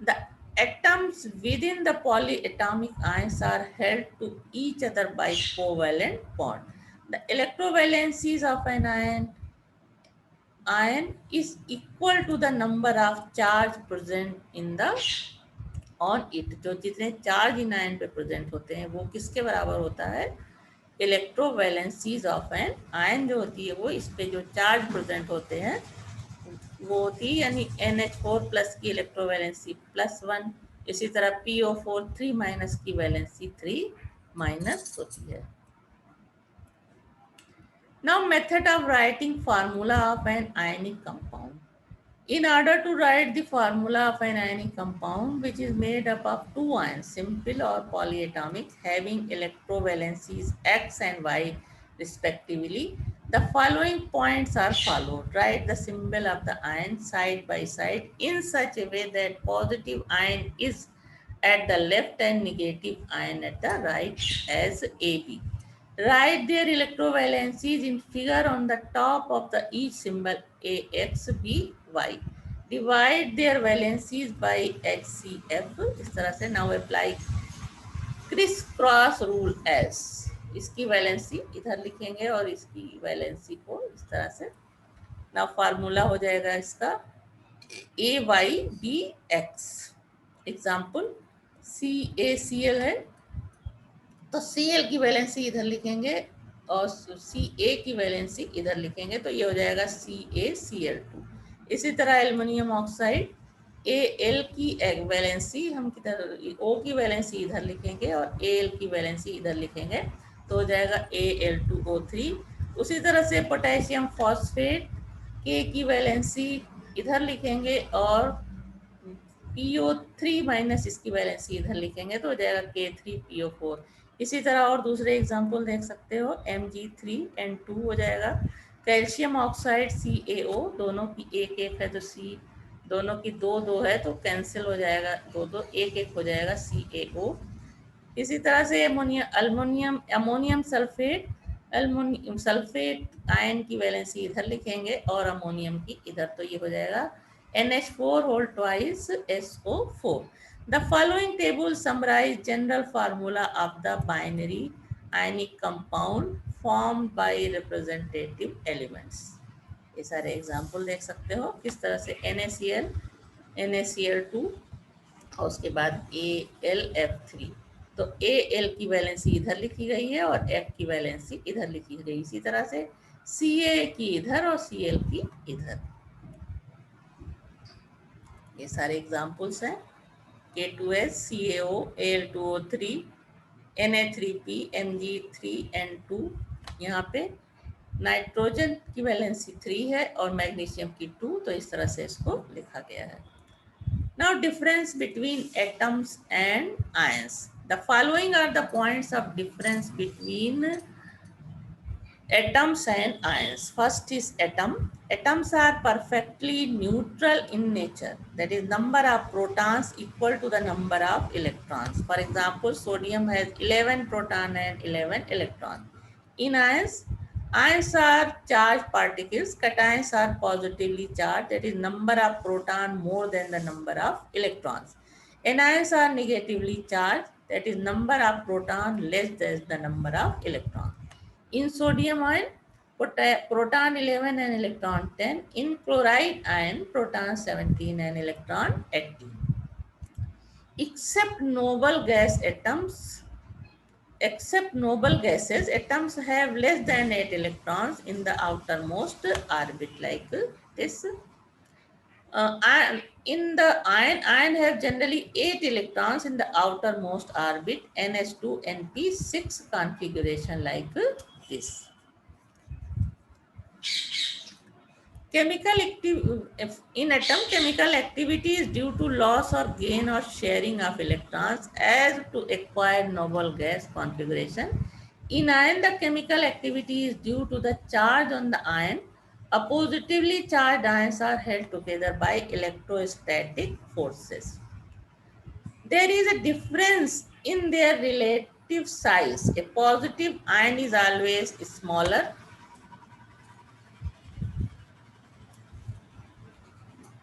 The atoms within the polyatomic ions are held to each other by covalent bond. The electrovalencies of an ion is equal to the number of charge present in the on it. जो जितने charge in ion पे present होते हैं वो किसके बराबर होता है, इलेक्ट्रोवैलेंसीज ऑफ एन आयन जो होती है वो इस पे जो चार्ज प्रेजेंट होते हैं वो होती है, यानी NH4 प्लस की इलेक्ट्रोवैलेंसी +1, इसी तरह PO4 3 माइनस की वैलेंसी 3 माइनस होती है. Now, method of writing formula of an ionic compound. In order to write the formula of an ionic compound, which is made up of two ions, simple or polyatomic, having electrovalencies X and Y respectively, The following points are followed. Write the symbol of the ion side by side in such a way that positive ion is at the left and negative ion at the right as AB. Write their electrovalencies in figure on the top of the each symbol AX, B, Y. Divide their valencies by HCF. इस तरह से now apply criss cross rule S. इसकी valency इधर लिखेंगे और इसकी valency को इस तरह से। ना फार्मूला हो जाएगा इसका AYBX। एग्जाम्पल CaCl है तो Cl की वैलेंसी इधर लिखेंगे और Ca की वैलेंसी इधर लिखेंगे तो ये हो जाएगा CaCl2। इसी तरह एल्युमिनियम ऑक्साइड Al की वैलेंसी हम किधर O की वैलेंसी इधर लिखेंगे और Al की वैलेंसी इधर लिखेंगे तो हो जाएगा Al2O3। उसी तरह से पोटेशियम फॉस्फेट K की वैलेंसी इधर लिखेंगे और PO3 माइनस इसकी वैलेंसी इधर लिखेंगे तो हो जाएगा K3PO4। इसी तरह और दूसरे एग्जाम्पल देख सकते हो Mg3N2 हो जाएगा। कैल्शियम ऑक्साइड CaO दोनों की एक एक है तो C दोनों की दो दो है तो कैंसिल हो जाएगा, दो दो एक एक हो जाएगा CaO। इसी तरह से अमोनियम सल्फेट आयन की वैलेंसी इधर लिखेंगे और अमोनियम की इधर तो ये हो जाएगा NH4 whole twice SO4। The following table summarize general formula of the binary ionic compound formed by representative elements। ये सारे एग्जाम्पल देख सकते हो किस तरह से NaCl, NaCl2 और उसके बाद AlF3। तो Al की वैलेंसी इधर लिखी गई है और F की वैलेंसी इधर लिखी गई। इसी तरह से Ca की इधर और Cl की इधर। ये सारे एग्जाम्पल्स हैं K2S, CaO, Al2O3, Na3P, Mg3N2। यहाँ पे नाइट्रोजन की वैलेंसी 3 है और मैग्नीशियम की 2, तो इस तरह से इसको लिखा गया है। Now difference between atoms and ions. The following are the points of difference between atoms and ions. First is atom. Atoms are perfectly neutral in nature. That is, number of protons equal to the number of electrons. For example, sodium has 11 proton and 11 electrons. In ions, ions are charged particles. Cations are positively charged. That is, number of proton more than the number of electrons. Anions are negatively charged. That is, number of proton less than the number of electrons. In sodium ion, proton 11 and electron 10. In chloride ion, proton 17 and electron 18. Except noble gases, atoms have less than 8 electrons in the outermost orbit like this. In the iron have generally 8 electrons in the outermost orbit, NH2 NP6 configuration like this. In atom, chemical activity is due to loss or gain or sharing of electrons as to acquire noble gas configuration. In iron, the chemical activity is due to the charge on the ion. Positively charged ions are held together by electrostatic forces. There is a difference in their relative size. A positive ion is always smaller.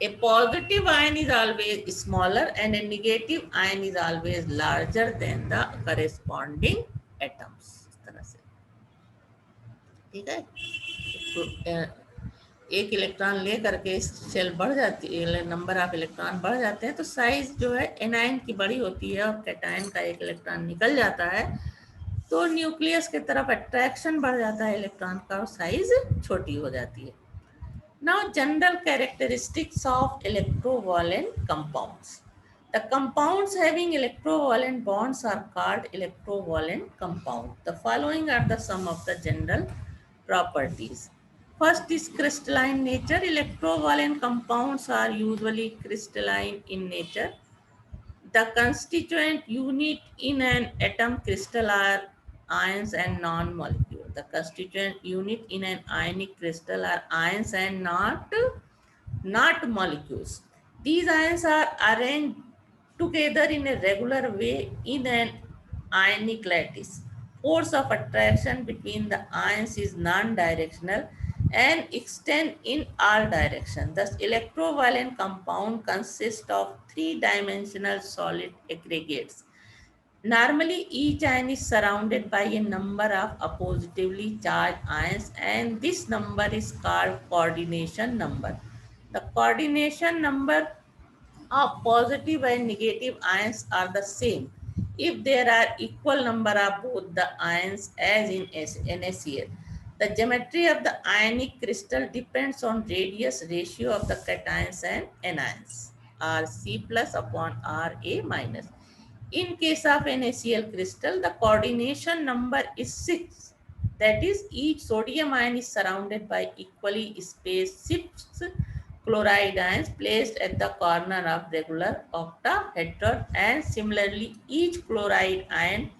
A positive ion is always smaller and a negative ion is always larger than the corresponding atoms. इस तरह से, ठीक है। तो एक electron ले करके shell बढ़ जाती है, नंबर ऑफ इलेक्ट्रॉन बढ़ जाते हैं तो साइज जो है एनायन की बड़ी होती है और कैटायन का एक इलेक्ट्रॉन निकल जाता है तो न्यूक्लियस की तरफ अट्रैक्शन बढ़ जाता है इलेक्ट्रॉन का और साइज छोटी हो जाती है। Now, general characteristics of electrovalent compounds. The compounds having electrovalent bonds are called electrovalent compounds. The following are the sum of the general properties. First is crystalline nature. Electrovalent compounds are usually crystalline in nature. The constituent unit in an atom crystal are ions and non-molecule. The constituent unit in an ionic crystal are ions and not molecules. These ions are arranged together in a regular way in an ionic lattice. Force of attraction between the ions is non-directional and extend in all directions. Thus, electrovalent compound consists of three-dimensional solid aggregates. Normally, each ion is surrounded by a number of oppositively charged ions, and this number is called coordination number. The coordination number of positive and negative ions are the same if there are equal number of both the ions as in NaCl. The geometry of the ionic crystal depends on radius ratio of the cations and anions, Rc plus upon Ra minus. In case of NaCl crystal, the coordination number is 6. That is, each sodium ion is surrounded by equally spaced 6 chloride ions placed at the corner of regular octahedron, and similarly each chloride ion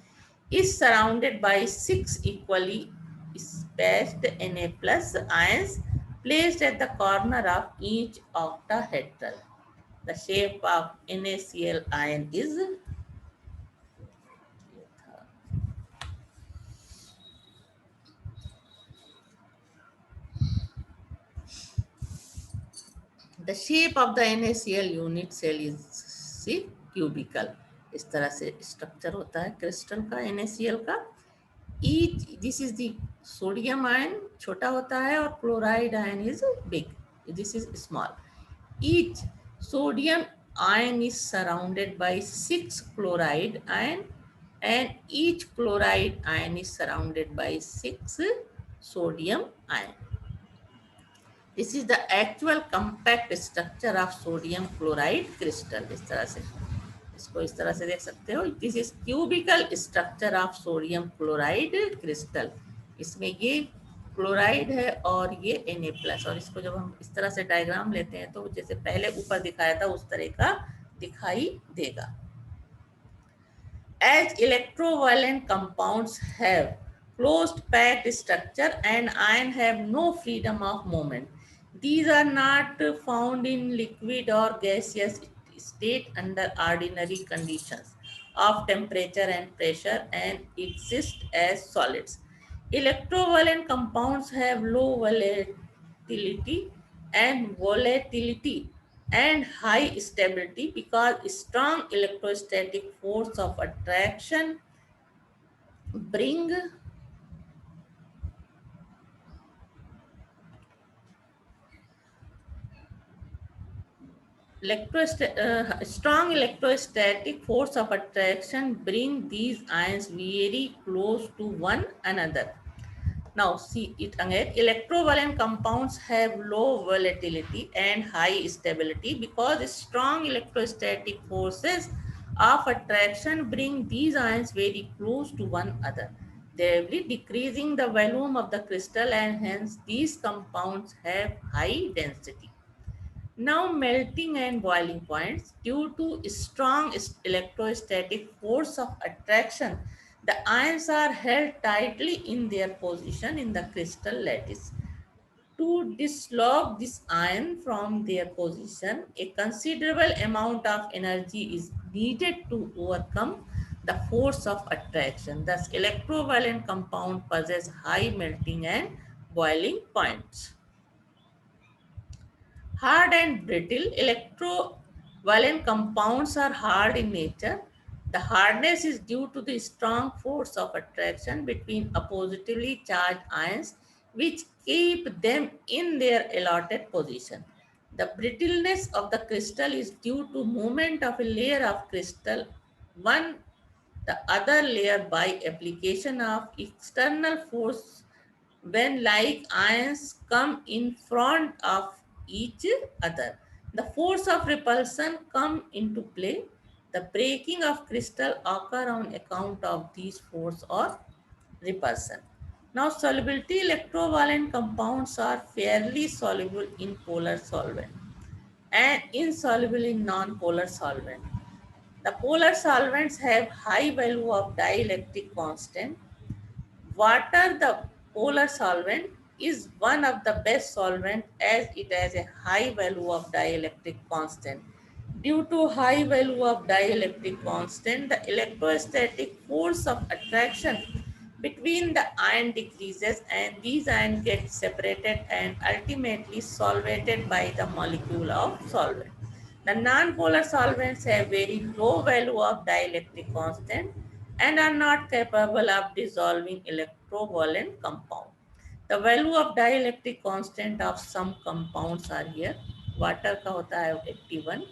is surrounded by 6 equally spaced Na plus ions placed at the corner of each octahedral. The shape of NaCl ion is the shape of the NaCl unit cell is see cubical. इस तरह से structure होता है crystal का NaCl का. Each this is the sodium ion छोटा होता है और chloride ion is big. This is small. Each sodium ion is surrounded by 6 chloride ion, and each chloride ion is surrounded by 6 sodium ion. This is the actual compact structure of sodium chloride crystal. इस तरह से इसको इस तरह से देख सकते हो. This is cubical structure of sodium chloride crystal. इसमें ये क्लोराइड है और ये Na प्लस, और इसको जब हम इस तरह से डायग्राम लेते हैं तो जैसे पहले ऊपर दिखाया था उस तरह का दिखाई देगा. As electrovalent compounds have closed packed structure and ion have no freedom of movement, these are not found in liquid or gaseous state under ordinary conditions of temperature and pressure and exist as solids. Electrovalent compounds have low volatility and high stability because strong electrostatic force of attraction bring strong electrostatic force of attraction bring these ions very close to one another. Now see it again. Electrovalent compounds have low volatility and high stability because strong electrostatic forces of attraction bring these ions very close to one another, thereby decreasing the volume of the crystal, and hence these compounds have high density. Now melting and boiling points. Due to strong electrostatic force of attraction, the ions are held tightly in their position in the crystal lattice. To dislodge this ion from their position, a considerable amount of energy is needed to overcome the force of attraction. Thus, electrovalent compound possess high melting and boiling points. Hard and brittle. Electrovalent compounds are hard in nature. The hardness is due to the strong force of attraction between oppositively charged ions, which keep them in their allotted position. The brittleness of the crystal is due to movement of a layer of crystal one the other layer by application of external force when like ions come in front of each other. The force of repulsion come into play. The breaking of crystal occur on account of these force or repulsion. Now solubility. Electrovalent compounds are fairly soluble in polar solvent and insoluble in non-polar solvent. The polar solvents have high value of dielectric constant. Water, the polar solvent, is one of the best solvent as it has a high value of dielectric constant. Due to high value of dielectric constant, the electrostatic force of attraction between the ion decreases and these ions get separated and ultimately solvated by the molecule of solvent. The non-polar solvents have very low value of dielectric constant and are not capable of dissolving electrovalent compound. The value of dielectric constant of some compounds are here. Water का होता है 81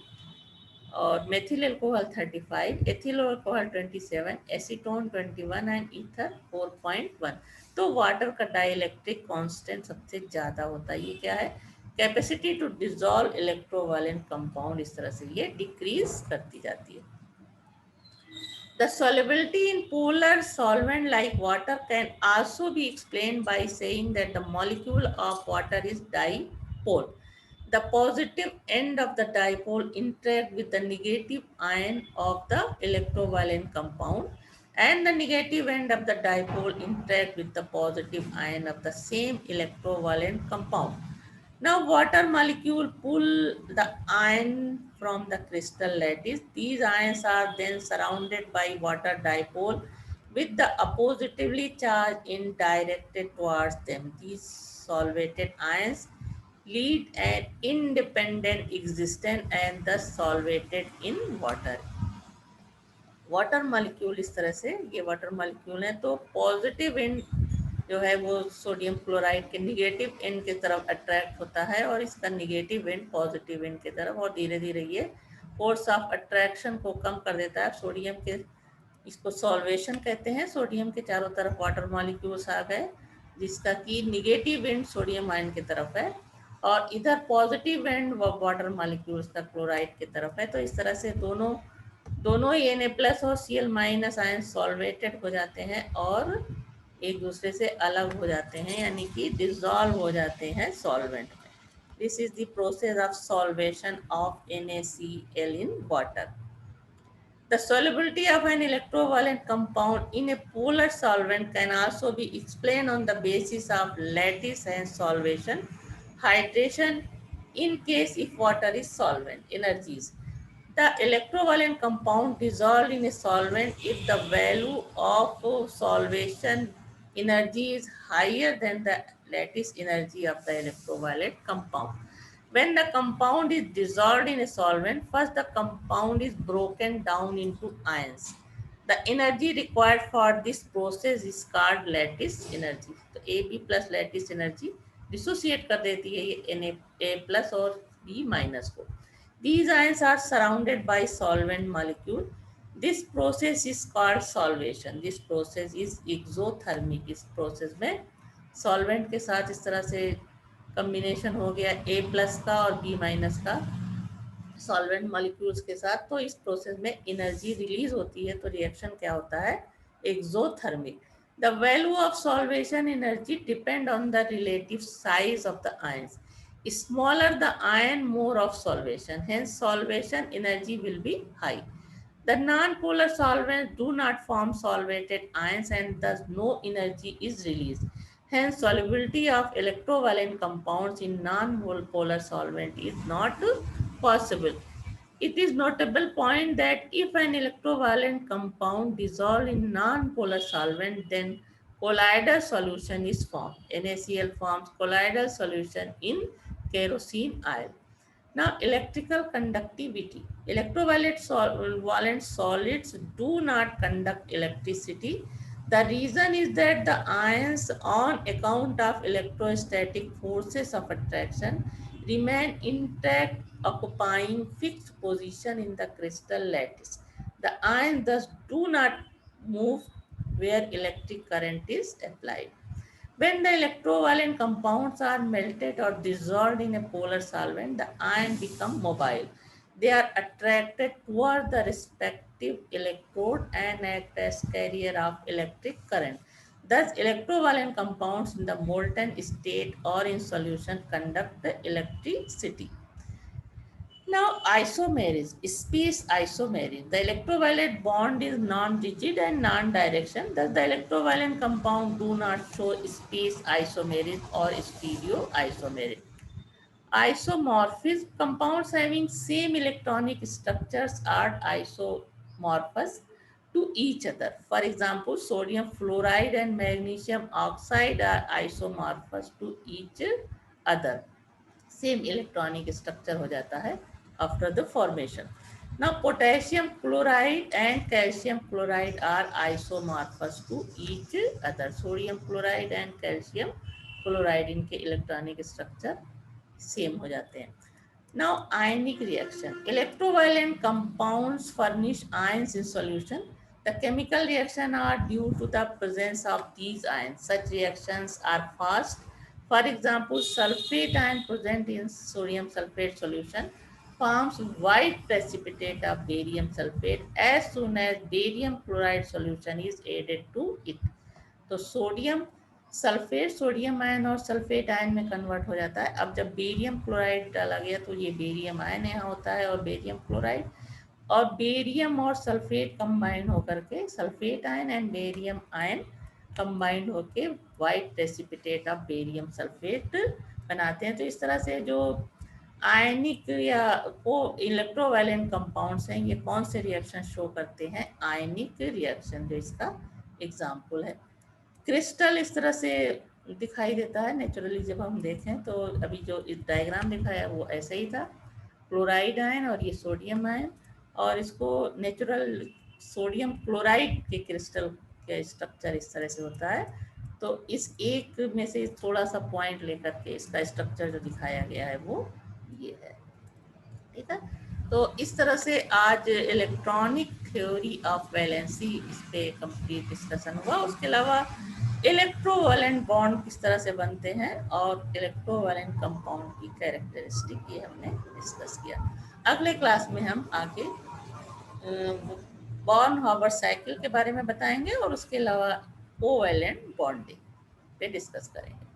और methyl alcohol 35, ethyl alcohol 27, acetone 21 and ether 4.1. तो water का dielectric constant सबसे ज़्यादा होता है. ये क्या है? कैपेसिटी टू डिसॉल्व इलेक्ट्रोवालेंट कंपाउंड इस तरह से ये डिक्रीज करती जाती है. The solubility in polar solvent like water can also be explained by saying that the molecule of water is dipole. The positive end of the dipole interact with the negative ion of the electrovalent compound and the negative end of the dipole interact with the positive ion of the same electrovalent compound. Now water molecule pull the ion from the crystal lattice. These ions are then surrounded by water dipole with the oppositively charged in directed towards them. These solvated ions lead an independent existence and thus solvated in water. Water molecule इस तरह से ये water molecule है. तो positive and जो है वो sodium chloride के निगेटिव एंड की तरफ अट्रैक्ट होता है और इसका निगेटिव एंड पॉजिटिव एंड की तरफ, और धीरे धीरे ये फोर्स ऑफ अट्रैक्शन को कम कर देता है. सोडियम के इसको सॉल्वेशन कहते हैं. सोडियम के चारों तरफ वाटर मॉलिक्यूल्स आ गए जिसका कि निगेटिव एंड सोडियम आयन की तरफ है और इधर पॉजिटिव एंड वाटर मॉलिक्यूल्स का क्लोराइड की तरफ है. तो इस तरह से दोनों ही Na प्लस और Cl माइनस आयन सॉल्वेटेड हो जाते हैं और एक दूसरे से अलग हो जाते हैं यानी कि डिसॉल्व हो जाते हैं सॉल्वेंट में. This is the process of solvation of NaCl in water. The solubility of an electrovalent compound in a polar solvent can also be explained on the basis of lattice and solvation, hydration in case if water is solvent, energies. The electrovalent compound dissolved in a solvent if the value of solvation energy is higher than the lattice energy of the electrovalent compound. When the compound is dissolved in a solvent, first the compound is broken down into ions. The energy required for this process is called lattice energy. तो AB plus lattice energy dissociate कर देती है ये Na plus और B minus को. These ions are surrounded by solvent molecule. This process is called solvation. This process is exothermic. इस process में solvent के साथ इस तरह से कम्बिनेशन हो गया A प्लस का और B माइनस का सॉल्वेंट मॉलिक्यूल्स के साथ. तो इस प्रोसेस में एनर्जी रिलीज होती है. तो रिएक्शन क्या होता है? Exothermic. The value of solvation energy depend on the relative size of the ions. Smaller the ion, more of solvation. Hence, solvation energy will be high. The non-polar solvents do not form solvated ions and thus no energy is released. Hence, solubility of electrovalent compounds in non-polar solvent is not possible. It is notable point that if an electrovalent compound dissolved in non-polar solvent, then colloidal solution is formed. NaCl forms colloidal solution in kerosene oil. Now, electrical conductivity. Electrovalent solids do not conduct electricity. The reason is that the ions, on account of electrostatic forces of attraction, remain intact, occupying fixed position in the crystal lattice. The ions thus do not move where electric current is applied. When the electrovalent compounds are melted or dissolved in a polar solvent, the ions become mobile. They are attracted toward the respective electrode and act as carrier of electric current. Thus, electrovalent compounds in the molten state or in solution conduct the electricity. Now, isomerism, space isomerism. The electrovalent bond is non-rigid and non-direction. Thus, the electrovalent compound do not show space isomerism or stereo isomerism. Isomorphism, compounds having same electronic structures are isomorphous to each other. For example, sodium fluoride and magnesium oxide are isomorphous to each other. Same electronic structure हो जाता है after the formation. Now potassium chloride and calcium chloride are isomorphous to each other. Sodium chloride and calcium chloride इनके electronic structure same हो जाते हैं. Now ionic reaction. Electrovalent compounds furnish ions in solution. The chemical reaction are due to the presence of these ions. Such reactions are fast. For example, sulfate ion present in sodium sulfate solution forms white precipitate of barium sulfate as soon as barium chloride solution is added to it. तो sodium sulphate sodium ion और sulphate ion में convert हो जाता है. अब जब barium chloride डाला गया तो ये बेरियम आयन यहाँ होता है और बेरियम क्लोराइड, और बेरियम और सल्फेट कंबाइन होकर के sulphate ion and barium ion combined होके white precipitate of barium sulphate बनाते हैं. तो इस तरह से जो आयनिक या वो इलेक्ट्रोवैलेंट कंपाउंड्स हैं, ये कौन से रिएक्शन शो करते हैं? आयनिक रिएक्शन, जो इसका एग्जाम्पल है. क्रिस्टल इस तरह से दिखाई देता है नेचुरली. जब हम देखें तो अभी जो इस डायग्राम दिखाया वो ऐसे ही था, क्लोराइड आयन और ये सोडियम आयन, और इसको नेचुरल सोडियम क्लोराइड के क्रिस्टल का स्ट्रक्चर इस तरह से होता है. तो इस एक में से थोड़ा सा पॉइंट लेकर के इसका स्ट्रक्चर जो दिखाया गया है वो ये है. ठीक है, तो इस तरह से आज इलेक्ट्रॉनिक थ्योरी ऑफ वैलेंसी इस पे कंप्लीट डिस्कशन हुआ. उसके अलावा इलेक्ट्रोवैलेंट बॉन्ड किस तरह से बनते हैं और इलेक्ट्रोवैलेंट कंपाउंड की कैरेक्टरिस्टिक ये हमने डिस्कस किया. अगले क्लास में हम आगे बॉर्न हॉवर साइकिल के बारे में बताएंगे और उसके अलावा कोवैलेंट बॉन्डिंग पे डिस्कस करेंगे.